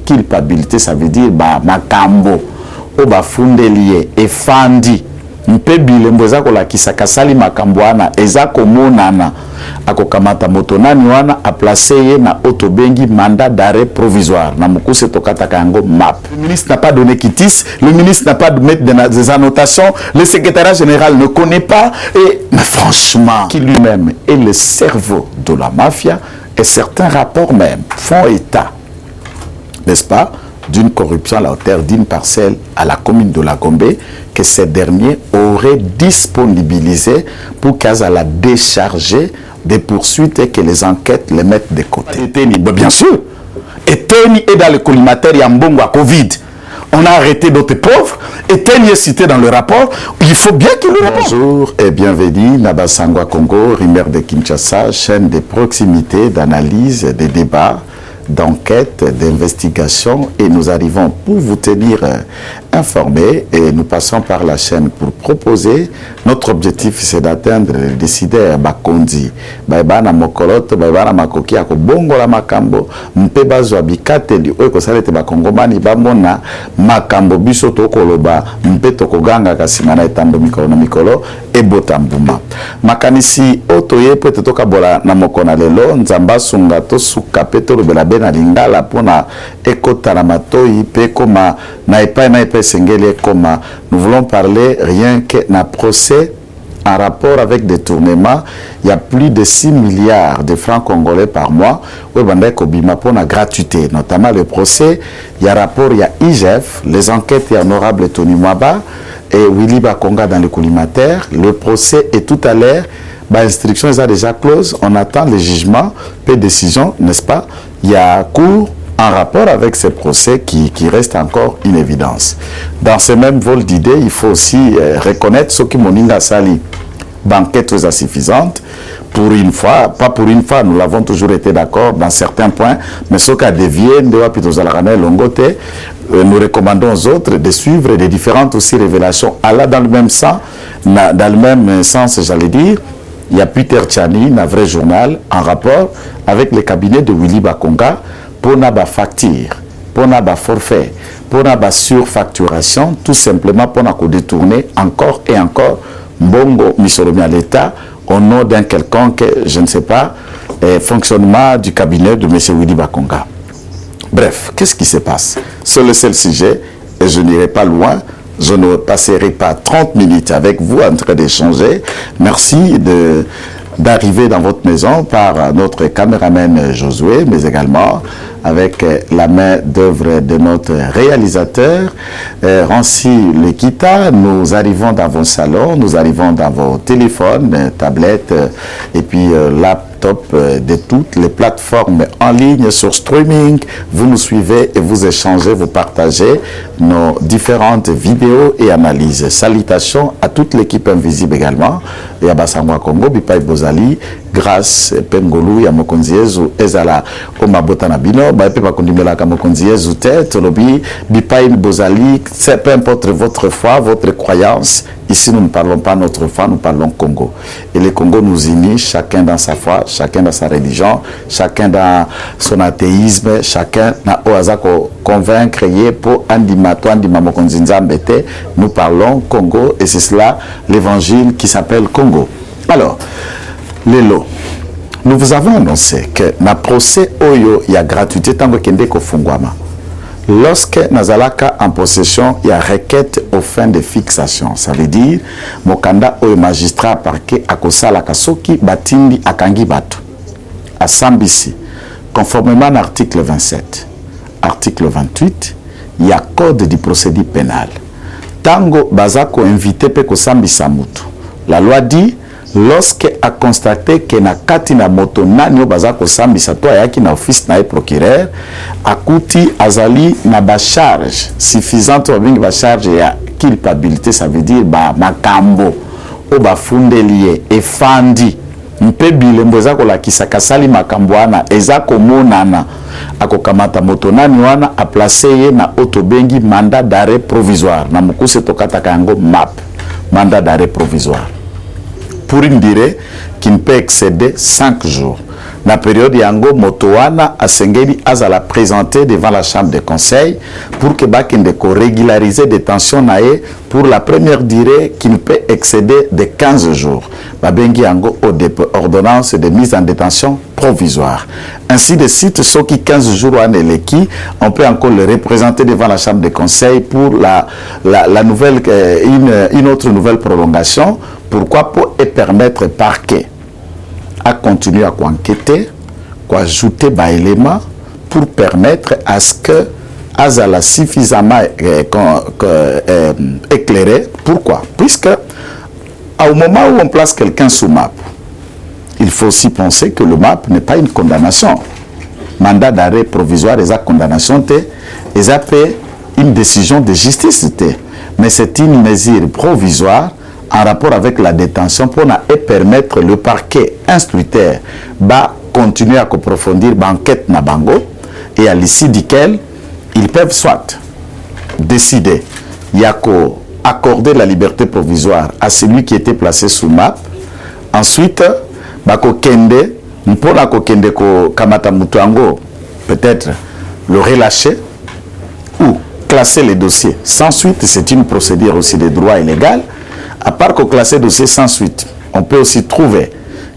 culpabilité, ça veut dire makambo o bafundelie efandi mpe bilembo eza kolakisa kasali makambo wana eza komonana akokamata moto nani wana aplace ye na otobengi mandat d'arrêt provisoire na mukuse tokataka yango MAP. Le ministre n'a pas donné quitus, le ministre n'a pas de mettre des annotations, le secrétariat général ne connaît pas et mais franchement qui lui-même est le cerveau de la mafia et certains rapports même font état, n'est-ce pas, d'une corruption à la hauteur d'une parcelle à la commune de la Gombe que ces derniers auraient disponibilisé pour qu'à la décharger des poursuites et que les enquêtes les mettent de côté. Bien sûr. Et Teni est dans le collimateur Yambongo à Covid. On a arrêté d'autres pauvres. Et Teni est cité dans le rapport. Il faut bien qu'il le réponde. Bonjour et bienvenue. Nabasangwa Congo, Rimer de Kinshasa, chaîne de proximité, d'analyse, de débats, d'enquête, d'investigation et nous arrivons pour vous tenir informés et nous passons par la chaîne pour proposer. Notre objectif c'est d'atteindre le décideur Bakondi. Baibana Mokoloto, Baibana Makoki, Bongo la Makambo, Mpeba Zouabikate, du Oeko Salete Bakongomani, Bamona, Makambo, Bisoto Koloba, Mpeto Koganga, Kasimana et Tando Mikolo, Mikolo, et Botambuma. Makanisi, Otoye, Potoka Bola, Namokona Lelo, Nzamba Sungato, Sukapeto, Belabe, na lingala pona ekota na matoi pe koma na epai sengele koma. Nous voulons parler rien que na procès en rapport avec détournement. Il y a plus de 6 milliards de francs congolais par mois où bandai kobima pona gratuité, notamment le procès. Il y a rapport, il y a IGF, les enquêtes, il y a honorable Tony Mwaba et Willy Bakonga dans le collimateur. Le procès est tout à l'heure. Instruction est déjà close, on attend le jugement, peu de décision, n'est-ce pas? Il y a cours en rapport avec ces procès qui restent encore une évidence. Dans ce même vol d'idées, il faut aussi reconnaître ce qui Moninga Sali, banquette très insuffisante. Pour une fois, pas pour une fois, nous l'avons toujours été d'accord dans certains points, mais ce qu'a dévié, nous recommandons aux autres de suivre des différentes aussi révélations. Allah dans le même sens, j'allais dire. Il y a Peter Tchani, un vrai journal, en rapport avec le cabinet de Willy Bakonga pour naba facture, pour naba forfait, pour naba surfacturation, tout simplement pour naba détourner encore et encore Mbongo Misolomi à l'État au nom d'un quelconque, je ne sais pas, fonctionnement du cabinet de M. Willy Bakonga. Bref, qu'est-ce qui se passe? C'est le seul sujet et je n'irai pas loin. Je ne passerai pas 30 minutes avec vous en train d'échanger. Merci d'arriver dans votre maison par notre caméraman Josué, mais également avec la main d'œuvre de notre réalisateur Rancy Lekita. Nous arrivons dans vos salons, nous arrivons dans vos téléphones, tablettes et puis laptops de toutes les plateformes en ligne sur streaming. Vous nous suivez et vous échangez, vous partagez nos différentes vidéos et analyses. Salutations à toute l'équipe invisible également et à Bassangwa Congo, Bipai Bozali, grâce Pengolu, Yamokonziezu, Ezala, Omabota Nabino, Bape Bakondimela Kamokonziezu, Tolobi, Bipai Bozali, peu importe votre foi, votre croyance. Ici, nous ne parlons pas notre foi, nous parlons Congo. Et le Congo nous unit, chacun dans sa foi, chacun dans sa religion, chacun dans son athéisme, chacun n'a oazako convaincre pour Andimato, Andimamokonzinzambete. Nous parlons Congo et c'est cela l'évangile qui s'appelle Congo. Alors, Lelo, nous vous avons annoncé que dans le procès Oyo, il y a gratuité tant que Kende Kofungwama. Lorsque Nazalaka en possession, il y a requête aux fins de fixation. Ça veut dire, Mokanda ou magistrat parquet à Kosala Kasoki, Batindi Akangi Batu, à Sambisi, conformément à l'article 27. Article 28, il y a code du procédé pénal. Tango Bazako invité Peko Sambisa Mutu. La loi dit, lorsque a constaté que na kati na moto nani bazako sambisa to yaki na office na procureur akuti azali na ba charge suffisante ou bien ba charge ya culpabilité, ça veut dire ba makambo o ba fundelie efandi mpe bilembo zako la kisaka sali makambo wana ezako monana akokamata moto nani wana a placer ye na otobengi mandat d'arrêt provisoire na mukuse tokata kango MAP, mandat d'arrêt provisoire, pour une durée qui ne peut excéder 5 jours. la période yango motoana asengeli azala présenté devant la chambre de conseil pour que bakende ko régulariser détention nae pour la première durée qui ne peut excéder de 15 jours. Babengi yango ordonnance de mise en détention provisoire. Ainsi de suite, ceux qui 15 jours en éleki, on peut encore le représenter devant la chambre de conseil pour la nouvelle, une autre nouvelle prolongation. Pourquoi? Pour permettre au parquet à continuer à enquêter, à ajouter des éléments pour permettre à ce que Azala suffisamment éclairé. Pourquoi? Puisque au moment où on place quelqu'un sous MAP, il faut aussi penser que le MAP n'est pas une condamnation. Mandat d'arrêt provisoire et sa condamnation, et ça fait une décision de justice. Mais c'est une mesure provisoire en rapport avec la détention pour permettre le parquet instructeur de continuer à approfondir l'enquête na bango et à l'issue duquel ils peuvent soit décider accorder la liberté provisoire à celui qui était placé sous MAP. Ensuite, bakokende mpona kokende ko kamata mutuango peut-être le relâcher ou classer les dossiers sans suite. C'est une procédure aussi de droit illégal. À part que classer le dossier sans suite, on peut aussi trouver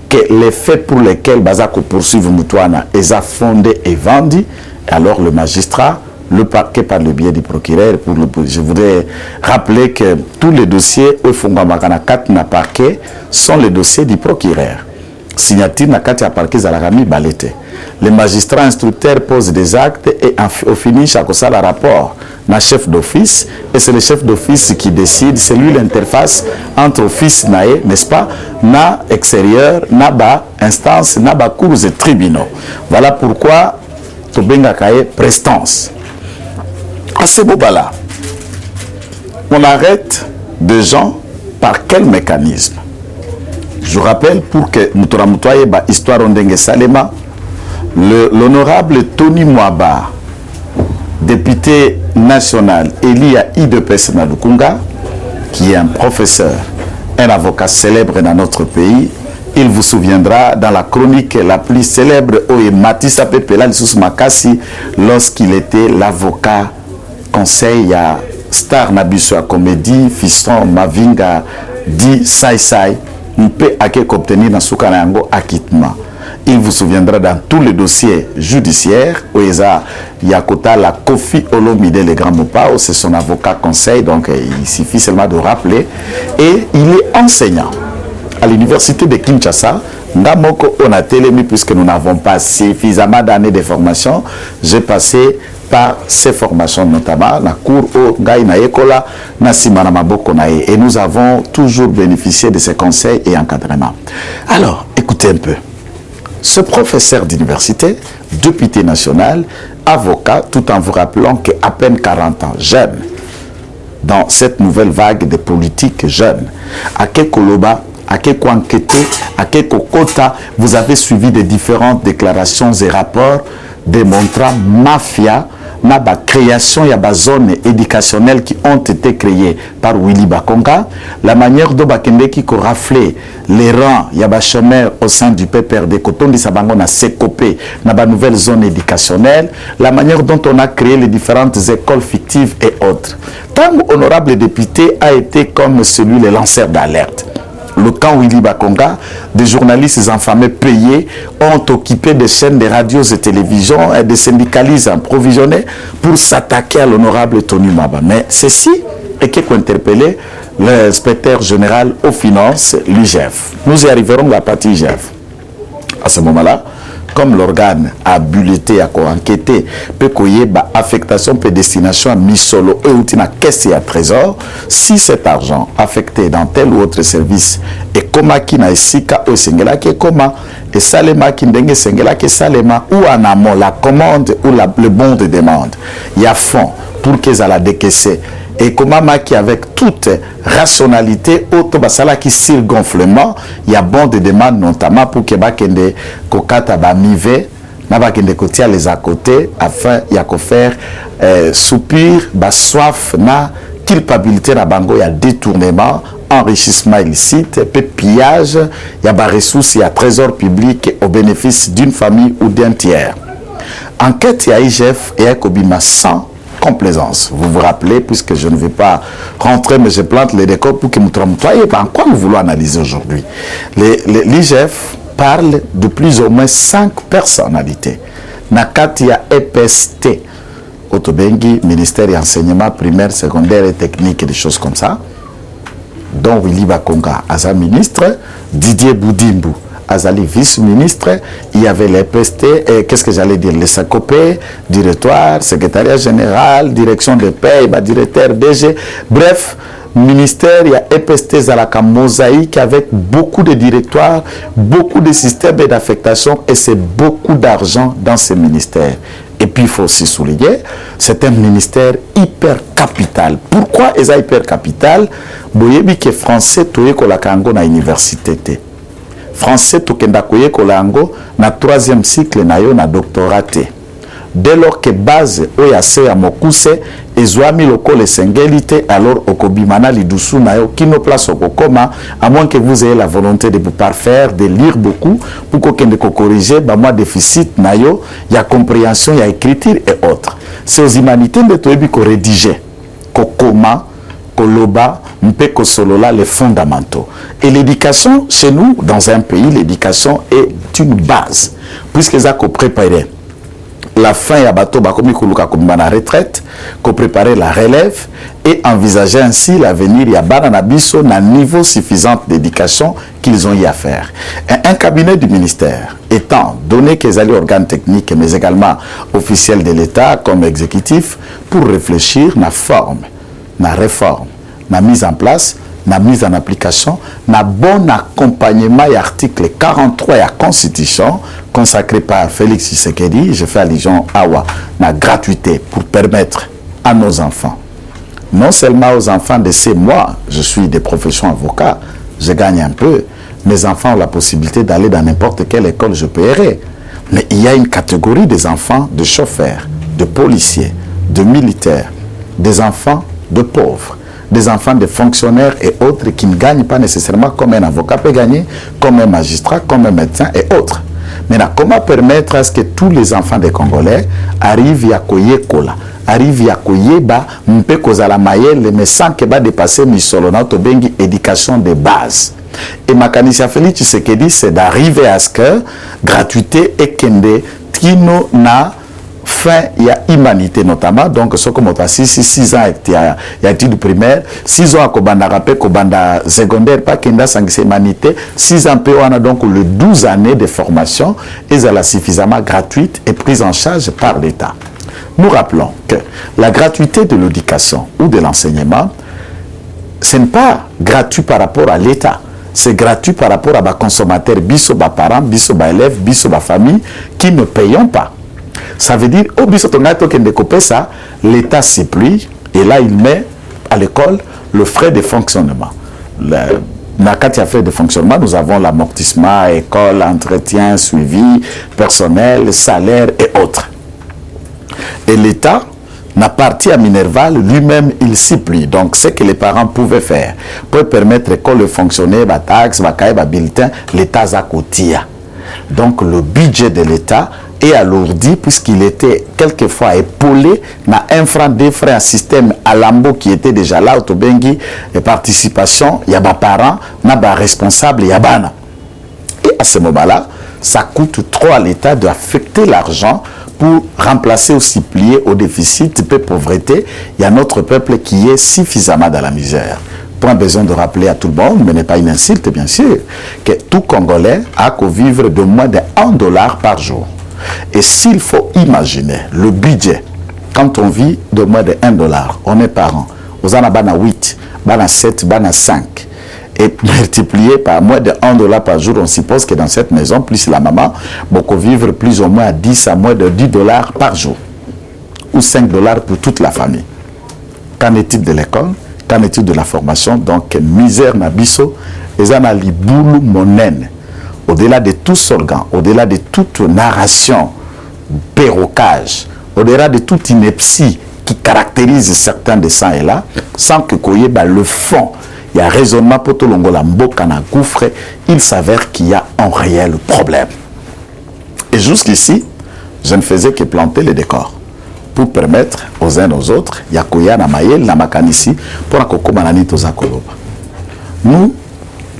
que les faits pour lesquels Bazako poursuivre Mutuana est fondé et vendu. Alors le magistrat, le parquet par le biais du procureur, je voudrais rappeler que tous les dossiers au Fongamakana 4 na parquet sont les dossiers du procureur. Signature na 4 parquet Zalarami Balete. Les magistrats instructeurs posent des actes et au finish à cause la rapport na chef d'office et c'est le chef d'office qui décide, c'est lui l'interface entre office nae, n'est-ce pas, na extérieur, na ba instance, na ba cours et tribunaux. Voilà pourquoi Tobenga Kaye prestance. À ce moment-là, on arrête des gens par quel mécanisme? Je rappelle pour que Moutoramoutoye ba histoire Ondengue Salema, l'honorable Tony Mwaba, député national élu à IDPS Nalukunga, qui est un professeur, un avocat célèbre dans notre pays. Il vous souviendra dans la chronique la plus célèbre où Matissa Pepela Lissous Makassi, lorsqu'il était l'avocat conseil à Star Nabiso à comédie, Fiston Mavinga dit Sai Sai, on peut obtenir dans ce cas acquittement. Il vous souviendra dans tous les dossiers judiciaires où il y a la Kofi Olomide le Grand Mopao, c'est son avocat conseil, donc il suffit seulement de rappeler. Et il est enseignant à l'université de Kinshasa. Ndamoko on a télémis puisque nous n'avons pas suffisamment d'années de formation. J'ai passé par ces formations, notamment la cour au Gaï na Ekola, na Simana Maboko nae. Et nous avons toujours bénéficié de ces conseils et encadrements. Alors, écoutez un peu. Ce professeur d'université, député national, avocat, tout en vous rappelant qu'à peine 40 ans, jeune, dans cette nouvelle vague de politique jeune, à Kekoloba, à Kekouankete, à Kekokota, vous avez suivi des différentes déclarations et rapports démontrant mafia, na ba création, il y a des zones éducationnelles qui ont été créées par Willy Bakonga, la manière dont Bakende qui a raflé les rangs, il y a des chômeurs au sein du PPRD, quand on dit ça, on a sécopé dans la nouvelle zone éducationnelle, la manière dont on a créé les différentes écoles fictives et autres. Tant honorable député a été comme celui, le lanceur d'alerte. Le camp Willy Bakonga, des journalistes infamés payés ont occupé des chaînes de radios et télévisions et des syndicalistes provisionnés pour s'attaquer à l'honorable Tony Mwaba. Mais ceci est qu'il faut interpeller l'inspecteur général aux finances, l'IGF. Nous y arriverons à la partie IGF. À ce moment-là, comme l'organe a bulleté, a enquêté, peut qu'il affectation, peut destination à Misolo, et à caisse et à trésor, si cet argent affecté dans tel ou autre service, et comment qui n'a sika ou sengela qui comment, et salema qui n'dengue sengela qui salema, ou en amont la commande ou le bon de demande, il y a fond pour qu'ils aient la décaisser. Et comment qui avec toute rationalité, autobasala qui gonflement, il y a bon de demande notamment pour que bakende kokata ba mive, na bakende kotia les à côté afin y a ko faire soupir ba soif na culpabilité na bango ya détournement enrichissement illicite, peu pillage, il y a des ressources, il y a trésor public au bénéfice d'une famille ou d'un tiers. Enquête, il y a IGF et Ekobima sans complaisance. Vous vous rappelez, puisque je ne vais pas rentrer, mais je plante les décors pour que vous trompiez. En quoi nous voulons analyser aujourd'hui? L'IGF parle de plus ou moins 5 personnalités. Nakatia EPST, Otobengi, ministère de l'enseignement primaire, secondaire et technique et des choses comme ça, dont Willy Bakonga, Aza ministre, Didier Boudimbu, Azali vice-ministre, il y avait les PST, qu'est-ce que j'allais dire, les SACOP, directoire, secrétariat général, direction de paie, directeur DG, bref, ministère, il y a EPST Zalaka mosaïque avec beaucoup de directoires, beaucoup de systèmes d'affectation et c'est beaucoup d'argent dans ces ministères. Et puis il faut aussi souligner, c'est un ministère hyper capital. Pourquoi est-ce hyper capital? Boyebi que français toye kolakango na université. Français tokenda koye kolango na 3e cycle na yo na doctorat. Dès lors que base oyase ya mokuse ezwami lokole sengelite alors okobimana lidusu na yo kino place okokoma à moins que vous ayez la volonté de vous parfaire, de lire beaucoup pour kokende ko corriger ba moi déficit na yo ya compréhension, ya écriture et autres. C'est aux humanités de toyebi ko rédiger kokoma koloba mpe kosolola les fondamentaux. Et l'éducation chez nous dans un pays, l'éducation est une base puisque ça ko préparer la fin ya bateau bakomi kuluka komba na retraite, ko préparer la relève et envisager ainsi l'avenir ya bana na biso na niveau suffisant d'éducation qu'ils ont y à faire. Un cabinet du ministère étant donné qu'ils allaient organes techniques mais également officiels de l'État comme exécutif pour réfléchir na forme, na réforme, na mise en place, na mise en application, na bon accompagnement et article 43 de la Constitution consacré par Félix Tshisekedi, je fais allusion à la gratuité pour permettre à nos enfants, non seulement aux enfants de ces mois, je suis de profession avocat, je gagne un peu, mes enfants ont la possibilité d'aller dans n'importe quelle école je paierai. Mais il y a une catégorie des enfants de chauffeurs, de policiers, de militaires, des enfants de pauvres, des enfants de fonctionnaires et autres qui ne gagnent pas nécessairement comme un avocat peut gagner, comme un magistrat, comme un médecin et autres. Maintenant, comment permettre à ce que tous les enfants des Congolais arrivent à koyekola, arrivent à koyeba, mpe kozala mayele, mais sans que ba dépasser misolo to bengi éducation de base. Et ma kanisi Félix Tshisekedi, c'est d'arriver à ce que gratuité et kende tino na fin, il y a humanité notamment, donc ce comme on a 6 ans il y a études primaires, 6 ans à Kobanda rappel, Kobanda secondaire, pas qu'il y a humanité, 6 ans on a donc le 12 années de formation, et elle est suffisamment gratuite et prise en charge par l'État. Nous rappelons que la gratuité de l'éducation ou de l'enseignement, ce n'est pas gratuit par rapport à l'État. C'est gratuit par rapport à nos consommateurs, biso ba parents, biso ba élèves, biso ba famille, qui ne payons pas. Ça veut dire, au biso tongato kende kopé ça, l'État s'y plie et là il met à l'école le frais de fonctionnement. Dans les frais de fonctionnement, nous avons l'amortissement, école, entretien, suivi, personnel, salaire et autres. Et l'État n'a parti à Minerval, lui-même, il s'y plie. Donc, ce que les parents pouvaient faire pour permettre l'école de fonctionner, la taxe, la bulletin, l'État a coté. Donc, le budget de l'État est alourdi puisqu'il était quelquefois épaulé dans un franc, 2 francs, un système à lambeau qui était déjà là, autobengi, et participation, il y a des parents, il y a des responsables, il y a bana. Et à ce moment-là, ça coûte trop à l'État d'affecter l'argent pour remplacer aussi plier au déficit et pauvreté. Il y a notre peuple qui est suffisamment dans la misère. Pas besoin de rappeler à tout le monde, mais n'est pas une insulte bien sûr, que tout Congolais a qu'à vivre de moins de $1 par jour. Et s'il faut imaginer le budget, quand on vit de moins de $1, on est parents, aux anabana 8, bana 7, bana 5, et multiplié par moins de $1 par jour, on suppose que dans cette maison, plus la maman, beaucoup vivre plus ou moins à 10 à moins de $10 par jour, ou $5 pour toute la famille. Qu'en est-il de l'école? Qu'en est-il de la formation? Donc, misère nabiso, et en a liboulou monen. Au-delà de tout slogan, au-delà de toute narration, perrocage, au-delà de toute ineptie qui caractérise certains de ça et là, sans que Koyeba le fond il y a raisonnement pour tout le monde, na gouffre, il s'avère qu'il y a un réel problème. Et jusqu'ici, je ne faisais que planter les décors pour permettre aux uns aux autres, Yakoya na Mayel, na Makanisi, pour que manani toza koloba. Nous,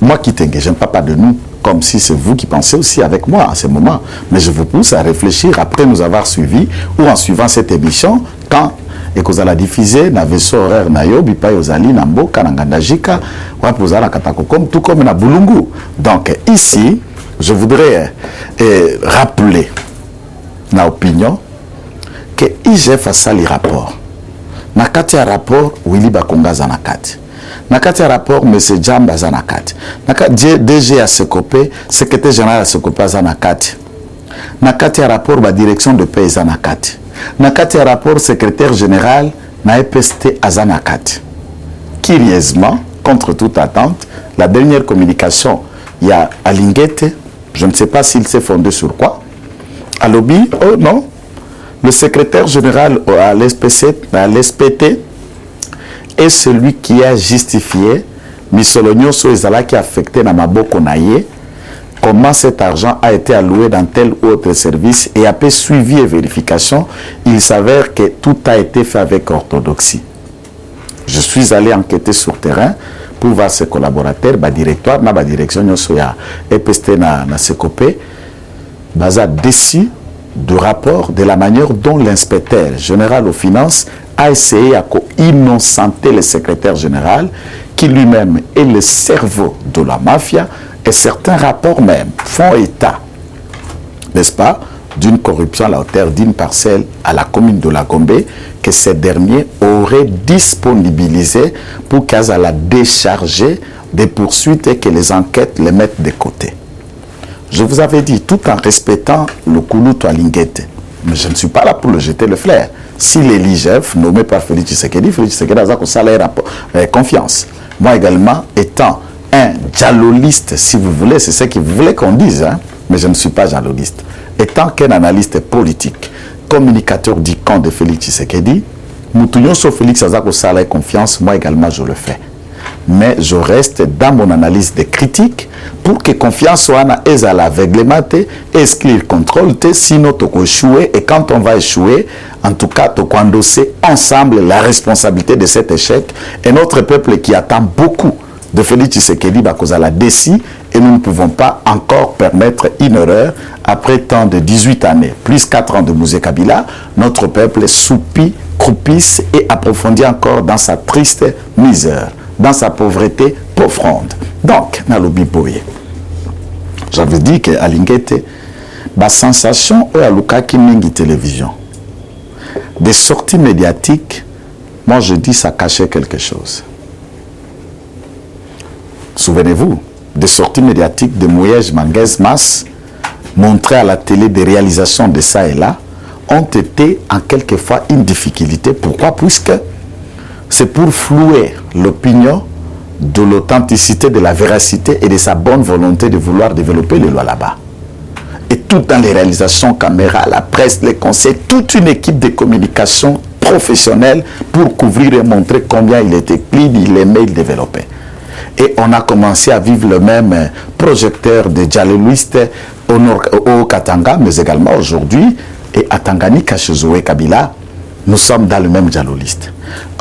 moi qui t'engage, je ne parle pas de nous, comme si c'est vous qui pensez aussi avec moi à ce moment. Mais je vous pousse à réfléchir après nous avoir suivis ou en suivant cette émission, quand et que vous allez diffuser na vaisseau horaire na yobi pa yozali na mboka na ngandajika wa pozala katakokom tout comme na bulungu. Donc ici, je voudrais rappeler na opinion que IGF a sali rapport. Na kati ya rapport Willy Bakonga za na kati. Na kati ya rapport M. Djamba za na kati. Na kati DG a Sekopé, secrétaire général a Sekopé za na kati. Na kati ya rapport ba direction de paix za na kati. Na kati ya rapport secrétaire général na EPST à za na kati. Curieusement, contre toute attente, la dernière communication, il y a Alingete, je ne sais pas s'il s'est fondé sur quoi. À lobby, oh non, le secrétaire général à l'SPT est celui qui a justifié Missolonio Soezala qui a affecté Namaboko Naye, comment cet argent a été alloué dans tel ou autre service, et après suivi et vérification, il s'avère que tout a été fait avec orthodoxie. Je suis allé enquêter sur terrain pour voir ses collaborateurs, ma directoire, ma direction, Nyosoya, EPST na Sekopé, baza déçu du rapport de la manière dont l'inspecteur général aux finances a essayé à innocenter le secrétaire général qui lui-même est le cerveau de la mafia, et certains rapports même font état, n'est-ce pas, d'une corruption à la hauteur d'une parcelle à la commune de la Gombe que ces derniers auraient disponibilisé pour qu'Azala décharger des poursuites et que les enquêtes les mettent de côté. Je vous avais dit, tout en respectant le Kouloutou Alingete, mais je ne suis pas là pour le jeter le flair. S'il est l'IGF, nommé par Félix Tshisekedi a salaire confiance. Moi également, étant un jaloliste, si vous voulez, c'est ce que vous voulez qu'on dise, hein? Mais je ne suis pas jaloliste. Étant qu'un analyste politique, communicateur du camp de Félix Tshisekedi, Moutounyo sur Félix Azako salaire confiance, moi également je le fais. Mais je reste dans mon analyse de critique pour que confiance soit à l'aveuglement, exclure contrôle, sinon tu vas échouer. Et quand on va échouer, en tout cas, tu vas endosser ensemble la responsabilité de cet échec. Et notre peuple qui attend beaucoup de Félix Tshisekedi, à la déci, et nous ne pouvons pas encore permettre une erreur après tant de 18 années, plus 4 ans de Mouzé Kabila. Notre peuple soupit, croupisse et approfondit encore dans sa triste misère, dans sa pauvreté profonde. Donc, Nalobi Boye, j'avais dit que Alingete, la sensation à Lukaki Mingi télévision, des sorties médiatiques, moi je dis ça cachait quelque chose. Souvenez-vous, des sorties médiatiques de Mouyej Manguez Mas, montrées à la télé des réalisations de ça et là, ont été en quelquefois une difficulté. Pourquoi? Puisque c'est pour flouer l'opinion de l'authenticité, de la véracité et de sa bonne volonté de vouloir développer les lois là-bas. Et tout dans les réalisations caméra, la presse, les conseils, toute une équipe de communication professionnelle pour couvrir et montrer combien il était clean, il aimait, il développait. Et on a commencé à vivre le même projecteur de dialoguistes au Katanga, mais également aujourd'hui, et à Tanganyika, chez Zoé Kabila, nous sommes dans le même dialoguiste.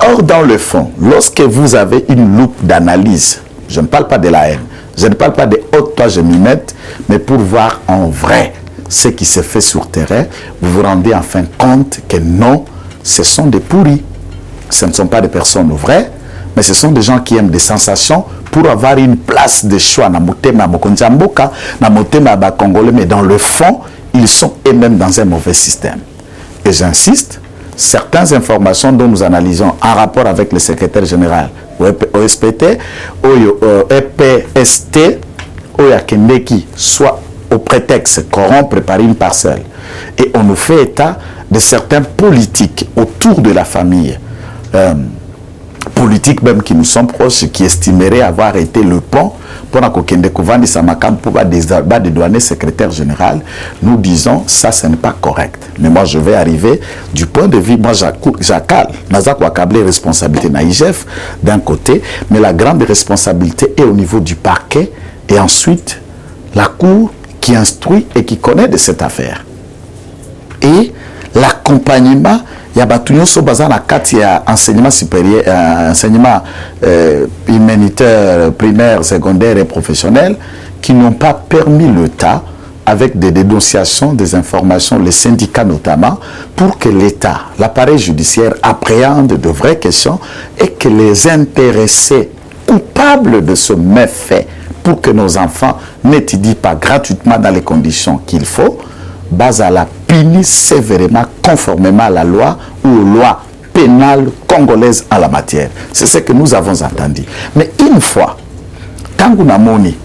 Or, dans le fond, lorsque vous avez une loupe d'analyse, je ne parle pas de la haine, je ne parle pas de haute toi je m'y mette, mais pour voir en vrai ce qui se fait sur terrain, vous vous rendez enfin compte que non, ce sont des pourris. Ce ne sont pas des personnes vraies, mais ce sont des gens qui aiment des sensations pour avoir une place de choix dans Motema Mokonzamboka, dans Motema Bakongolais, mais dans le fond, ils sont eux-mêmes dans un mauvais système. Et j'insiste, certaines informations dont nous analysons en rapport avec le secrétaire général OSPT, EPST, Oyakendeki, soit au prétexte corrompre par une parcelle. Et on nous fait état de certains politiques autour de la famille politiques même qui nous sont proches, qui estimeraient avoir été le pont pour Nakokende Kouvandi Samakam pour dédouaner secrétaire général, nous disons ça, ce n'est pas correct. Mais moi, je vais arriver du point de vue, moi, j'accale, Nazak Wakable responsabilité naïgef d'un côté, mais la grande responsabilité est au niveau du parquet et ensuite la cour qui instruit et qui connaît de cette affaire. Et l'accompagnement, il y a Batouyon Sobazan à 4, il y a enseignement supérieur, enseignement humanitaire, primaire, secondaire et professionnel qui n'ont pas permis l'État, avec des dénonciations, des informations, les syndicats notamment, pour que l'État, l'appareil judiciaire appréhende de vraies questions et que les intéressés coupables de ce méfait, pour que nos enfants n'étudient pas gratuitement dans les conditions qu'il faut, base à la punir sévèrement conformément à la loi ou aux lois pénales congolaises en la matière. C'est ce que nous avons entendu. Mais une fois, quand on a moni,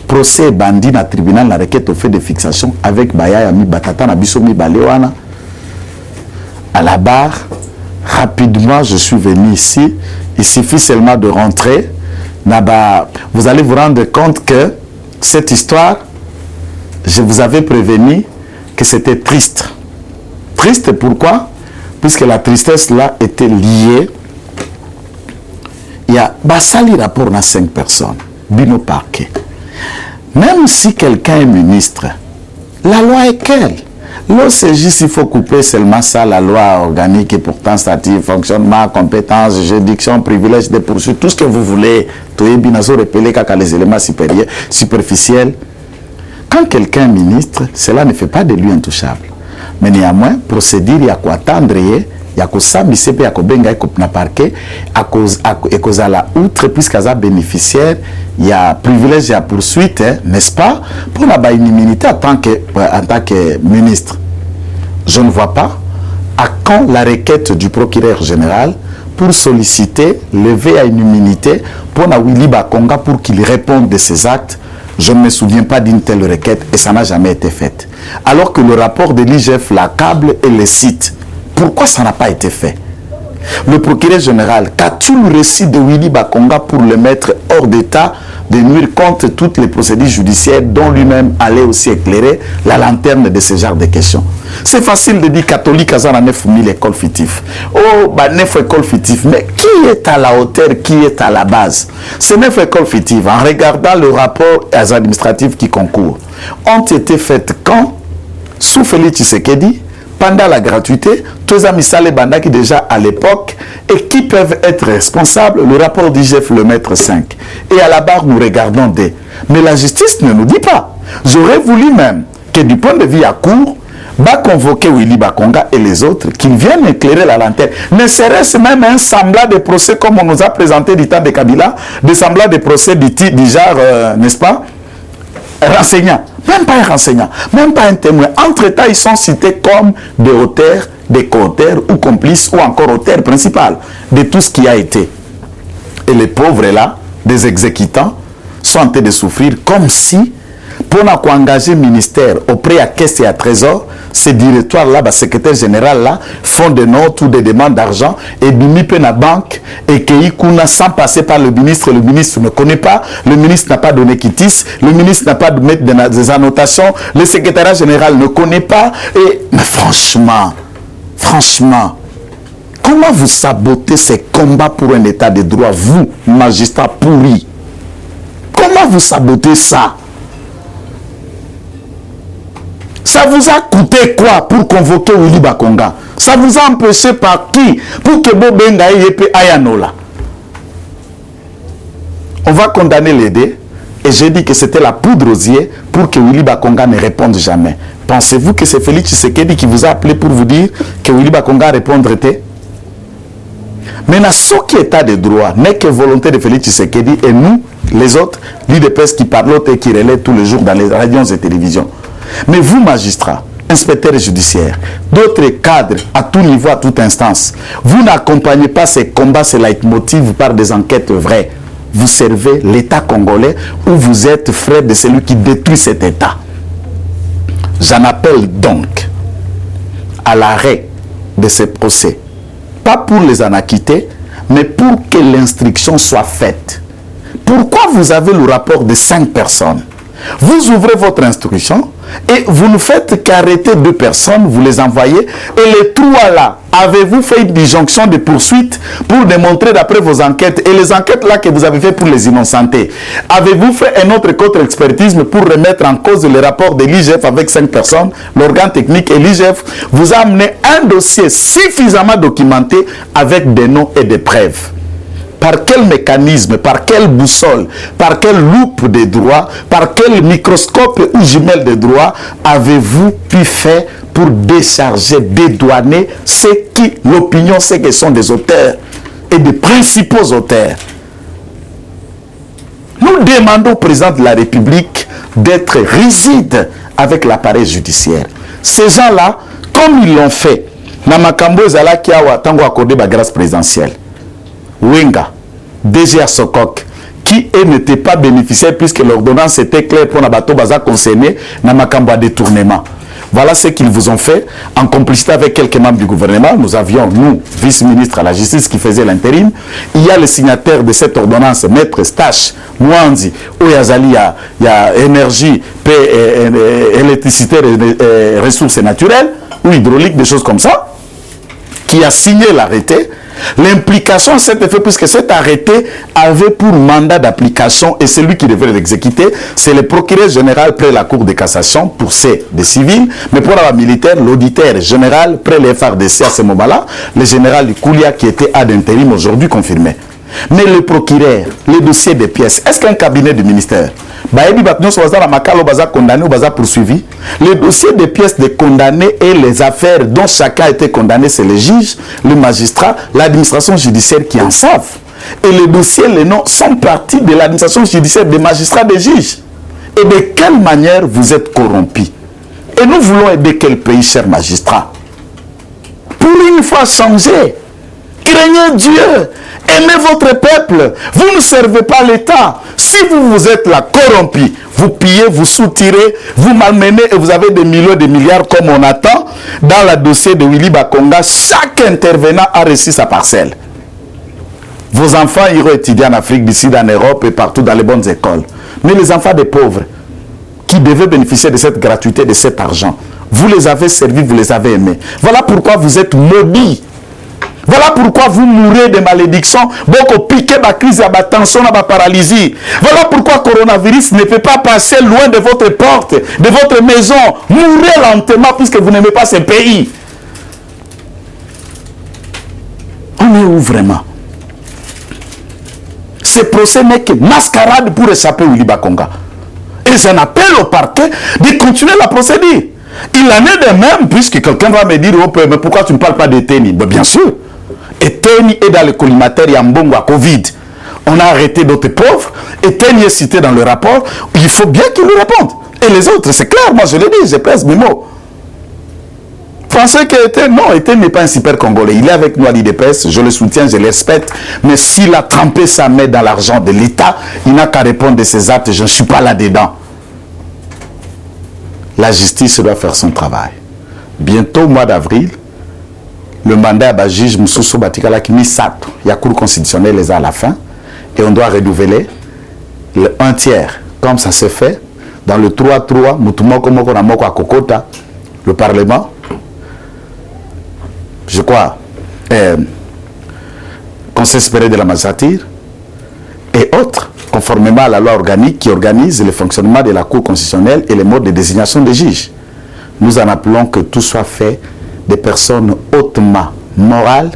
procès bandit na tribunal la requête au fait de fixation avec Baya mi Batata na Bisomi Balewana à la barre, rapidement je suis venu ici. Il suffit seulement de rentrer. Vous allez vous rendre compte que cette histoire, je vous avais prévenu que c'était triste. Triste pourquoi? Puisque la tristesse là était liée. Il y a Bassali rapport à 5 personnes, Bino Parquet. Même si quelqu'un est ministre, la loi est quelle? C'est juste il faut couper seulement ça, la loi organique et pourtant statut, fonctionnement, compétences, juridiction, privilèges de poursuite, tout ce que vous voulez. Les éléments supérieurs, superficiels. Quand quelqu'un est ministre, cela ne fait pas de lui intouchable. Mais néanmoins, procédure, il y a quoi attendre, il y a quoi s'amuser, il y a quoi benga, il y a parquet, et cause à la outre, puisqu'il y a bénéficiaire, il y a privilège, il y a poursuite, n'est-ce pas? Pour la une immunité en tant que ministre. Je ne vois pas à quand la requête du procureur général pour solliciter, lever à une immunité pour Willy Bakonga pour qu'il réponde de ses actes. Je ne me souviens pas d'une telle requête et ça n'a jamais été fait. Alors que le rapport de l'IGF l'accable et le cite. Pourquoi ça n'a pas été fait? Le procureur général, qu'a-t-il le récit de Willy Bakonga pour le mettre hors d'état de nuire contre toutes les procédures judiciaires dont lui-même allait aussi éclairer la lanterne de ce genre de questions? C'est facile de dire catholique à 9 000 écoles fictives. Oh, 9 écoles fictives. Mais qui est à la hauteur, qui est à la base? Ces 9 écoles fictives, en regardant le rapport administratif qui concourent, ont été faites quand? Sous Félix Tshisekedi, pendant la gratuité, tous amis salés banda qui déjà à l'époque et qui peuvent être responsables, le rapport d'IGF le mettre 5. Et à la barre, nous regardons des. Mais la justice ne nous dit pas. J'aurais voulu même que du point de vue à court, va convoquer Willy Bakonga et les autres qui viennent éclairer la lanterne. Ne serait-ce même un semblant de procès comme on nous a présenté du temps de Kabila, des semblants de procès du genre, n'est-ce pas, renseignants. Même pas un renseignant, même pas un témoin. Entre-temps, ils sont cités comme des auteurs, des co-auteurs ou complices ou encore auteurs principaux de tout ce qui a été. Et les pauvres là, des exécutants, sont en train de souffrir comme si, pour engager le ministère auprès à Caisse et à Trésor, ces directoires-là, le secrétaire général-là, font des notes ou des demandes d'argent et bimipent la banque et qu'ils sans passer par le ministre ne connaît pas, le ministre n'a pas donné quitus, le ministre n'a pas de mettre des annotations, le secrétariat général ne connaît pas. Mais franchement, comment vous sabotez ces combats pour un état de droit, vous, magistrats pourris? Comment vous sabotez ça? Ça vous a coûté quoi pour convoquer Willy Bakonga? Ça vous a empêché par qui pour que Bobenga Yepe Ayanola? On va condamner les deux. Et j'ai dit que c'était la poudre aux yeux pour que Willy Bakonga ne réponde jamais. Pensez-vous que c'est Félix Tshisekedi qui vous a appelé pour vous dire que Willy Bakonga répondrait? Maintenant, ce qui est état de droit n'est que volonté de Félix Tshisekedi et nous, les autres, l'IDPS qui parlent et qui relaient tous les jours dans les radios et télévisions. Mais vous, magistrats, inspecteurs judiciaires, d'autres cadres à tout niveau, à toute instance, vous n'accompagnez pas ces combats, ces leitmotivs par des enquêtes vraies. Vous servez l'État congolais ou vous êtes frère de celui qui détruit cet État. J'en appelle donc à l'arrêt de ces procès. Pas pour les en acquitter, Mais pour que l'instruction soit faite, pourquoi vous avez le rapport de 5 personnes? Vous ouvrez votre instruction et vous ne faites qu'arrêter 2 personnes, vous les envoyez, et les 3 là, avez-vous fait une disjonction de poursuite pour démontrer d'après vos enquêtes, et les enquêtes là que vous avez fait pour les innocentés, avez-vous fait un autre contre-expertise pour remettre en cause le rapport de l'IGF avec 5 personnes, l'organe technique, et l'IGF vous a amené un dossier suffisamment documenté avec des noms et des preuves? Par quel mécanisme, par quelle boussole, par quelle loupe de droit, par quel microscope ou jumelle de droit avez-vous pu faire pour décharger, dédouaner ceux qui, l'opinion sait que sont des auteurs et des principaux auteurs? Nous demandons au président de la République d'être rigide avec l'appareil judiciaire. Ces gens-là, comme ils l'ont fait, Namakambo Zala Kiawa Tango accordé la grâce présidentielle. Wenga, DG Sokok, qui n'était pas bénéficiaire puisque l'ordonnance était claire pour Nabato Baza concerné Namakambo à détournement. Voilà ce qu'ils vous ont fait en complicité avec quelques membres du gouvernement. Nous avions, nous, vice-ministre à la justice qui faisait l'intérim. Il y a le signataire de cette ordonnance, Maître Stache Mwanzi, Oyazali, il y a énergie, paix, électricité, ressources naturelles ou hydrauliques, des choses comme ça, qui a signé l'arrêté. L'implication à cet effet, puisque cet arrêté avait pour mandat d'application, et celui qui devait l'exécuter, c'est le procureur général près la Cour de cassation pour ces des civils, mais pour la militaire, l'auditeur général près les FARDC à ce moment-là, le général Koulia qui était ad intérim aujourd'hui confirmé. Mais le procureur, les dossiers des pièces, est-ce qu'un cabinet du ministère poursuivi? Les dossiers des pièces des condamnés et les affaires dont chacun a été condamné, c'est les juges, le magistrat, l'administration judiciaire qui en savent. Et les dossiers, les noms sont partis de l'administration judiciaire, des magistrats, des juges. Et de quelle manière vous êtes corrompus? Et nous voulons aider quel pays, chers magistrats? Pour une fois changer, craignez Dieu. Aimez votre peuple. Vous ne servez pas l'État. Si vous êtes là corrompu, vous pillez, vous soutirez, vous malmenez et vous avez des millions de milliards comme on attend. Dans le dossier de Willy Bakonga, chaque intervenant a reçu sa parcelle. Vos enfants iront étudier en Afrique du Sud, en Europe et partout dans les bonnes écoles. Mais les enfants des pauvres qui devaient bénéficier de cette gratuité, de cet argent, vous les avez servis, vous les avez aimés. Voilà pourquoi vous êtes maudits. Voilà pourquoi vous mourrez de malédictions, beaucoup piqué la crise, la tension, la paralysie. Voilà pourquoi le coronavirus ne peut pas passer loin de votre porte, de votre maison. Mourrez lentement puisque vous n'aimez pas ce pays. On est où vraiment? Ce procès n'est que mascarade pour échapper au Libakonga. Et j'en appelle au parquet de continuer la procédure. Il en est de même, puisque quelqu'un va me dire, oh, mais pourquoi tu ne parles pas de Teni? Ben, bien sûr. Et Teni est dans le collimateur Yambongo à Covid. On a arrêté d'autres pauvres, et Teni est cité dans le rapport. Il faut bien qu'il nous réponde. Et les autres, c'est clair, moi je le dis, je pèse mes mots. Pensez que Etienne, non, Etienne n'est pas un super Congolais. Il est avec nous à l'IDPS, je le soutiens, je le respecte. Mais s'il a trempé sa main dans l'argent de l'État, il n'a qu'à répondre de ses actes. Je ne suis pas là-dedans. La justice doit faire son travail. Bientôt, au mois d'avril, le mandat à juge Moussoussou Batikala qui mis SAT, il y a cour constitutionnelle les à la fin, et on doit renouveler le 1/3, comme ça se fait dans le 3-3, Moutoumoko Moko Namoko à Kokota, le Parlement, je crois, Conseil supérieur de la magistrature, et autres, conformément à la loi organique qui organise le fonctionnement de la Cour constitutionnelle et les modes de désignation des juges. Nous en appelons que tout soit fait des personnes hautement morales,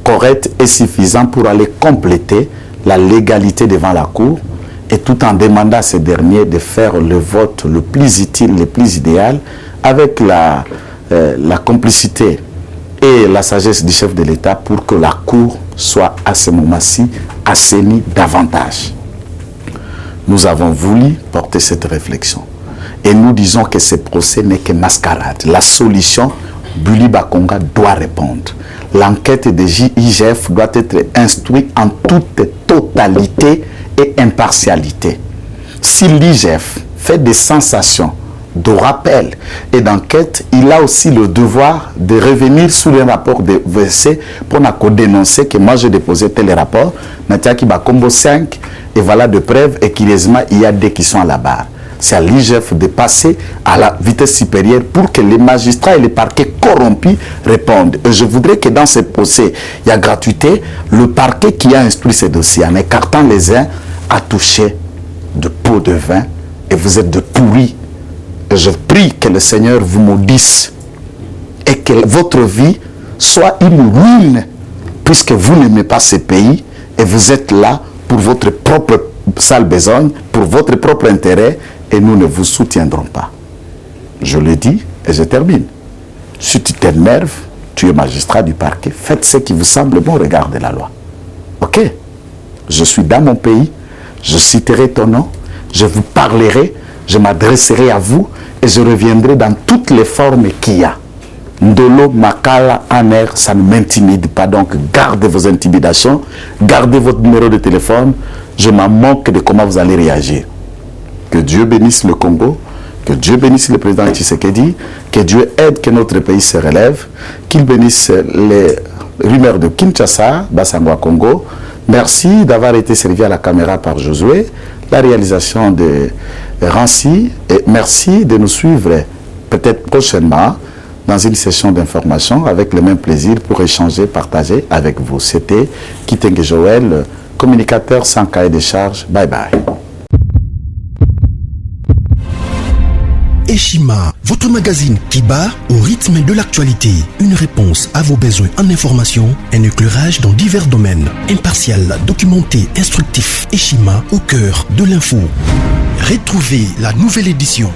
correctes et suffisantes pour aller compléter la légalité devant la Cour, et tout en demandant à ces derniers de faire le vote le plus utile, le plus idéal, avec la complicité et la sagesse du chef de l'État pour que la Cour soit à ce moment-ci assainie davantage. Nous avons voulu porter cette réflexion. Et nous disons que ce procès n'est que mascarade. La solution, Willy Bakonga doit répondre. L'enquête des IGF doit être instruite en toute totalité et impartialité. Si l'IGF fait des sensations de rappel et d'enquête, il a aussi le devoir de revenir sur les rapports de VC pour dénoncer que moi j'ai déposé tel rapport, Natiaki Bakombo 5, et voilà de preuves, et curieusement, il y a des qui sont à la barre. C'est à l'IGF de passer à la vitesse supérieure pour que les magistrats et les parquets corrompus répondent. Et je voudrais que dans ce procès, il y a gratuité, le parquet qui a instruit ces dossiers, en écartant les uns, a touché de pots de vin, et vous êtes de pourris. Et je prie que le Seigneur vous maudisse et que votre vie soit une ruine, puisque vous n'aimez pas ce pays et vous êtes là pour votre propre sale besogne, pour votre propre intérêt, et nous ne vous soutiendrons pas. Je le dis et je termine. Si tu t'énerves, tu es magistrat du parquet, faites ce qui vous semble bon au regard de la loi. Ok? Je suis dans mon pays, je citerai ton nom, je vous parlerai, je m'adresserai à vous et je reviendrai dans toutes les formes qu'il y a. Ndolo, Makala, Aner, ça ne m'intimide pas. Donc, gardez vos intimidations, gardez votre numéro de téléphone. Je m'en moque de comment vous allez réagir. Que Dieu bénisse le Congo, que Dieu bénisse le président Tshisekedi, que Dieu aide que notre pays se relève, qu'il bénisse les rumeurs de Kinshasa, Bassangwa Congo. Merci d'avoir été servi à la caméra par Josué, la réalisation de Rancy, et merci de nous suivre peut-être prochainement dans une session d'information avec le même plaisir pour échanger, partager avec vous. C'était Kitenge Joël, communicateur sans cahier de charge. Bye bye. Eshima, votre magazine qui bat au rythme de l'actualité. Une réponse à vos besoins en information, un éclairage dans divers domaines. Impartial, documenté, instructif. Eshima au cœur de l'info. Retrouvez la nouvelle édition.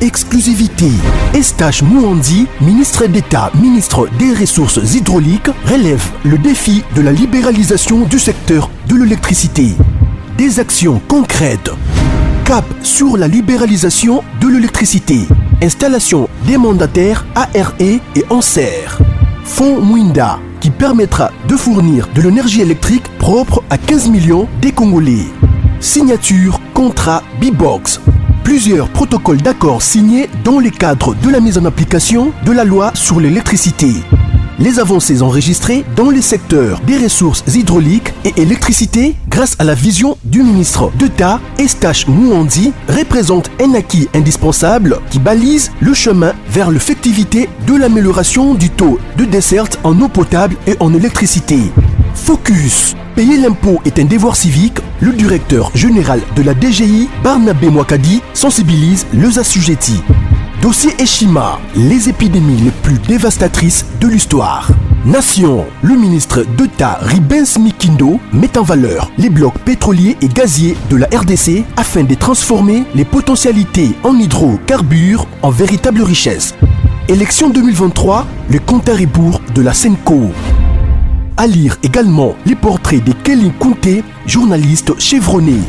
Exclusivité. Eustache Mouandi, ministre d'État, ministre des Ressources hydrauliques, relève le défi de la libéralisation du secteur de l'électricité. Des actions concrètes. Cap sur la libéralisation de l'électricité. Installation des mandataires ARE et ANSER. Fonds Mwinda qui permettra de fournir de l'énergie électrique propre à 15 millions des Congolais. Signature contrat B-Box. Plusieurs protocoles d'accord signés dans le cadre de la mise en application de la loi sur l'électricité. Les avancées enregistrées dans les secteurs des ressources hydrauliques et électricité grâce à la vision du ministre d'État Eustache Mouandi représentent un acquis indispensable qui balise le chemin vers l'effectivité de l'amélioration du taux de desserte en eau potable et en électricité. Focus. Payer l'impôt est un devoir civique. Le directeur général de la DGI, Barnabé Mwakadi, sensibilise les assujettis. Dossier Eshima, les épidémies les plus dévastatrices de l'histoire. Nation, le ministre d'État Ribens Mikindo met en valeur les blocs pétroliers et gaziers de la RDC afin de transformer les potentialités en hydrocarbures en véritable richesse. Élection 2023, le compte à rebours de la Senco. À lire également les portraits de Kelly Kounté, journaliste chevronné.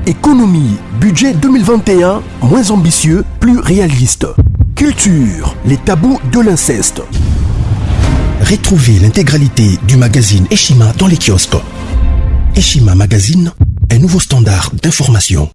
Économie, budget 2021, moins ambitieux, plus réaliste. Culture, les tabous de l'inceste. Retrouvez l'intégralité du magazine Eshima dans les kiosques. Eshima Magazine, un nouveau standard d'information.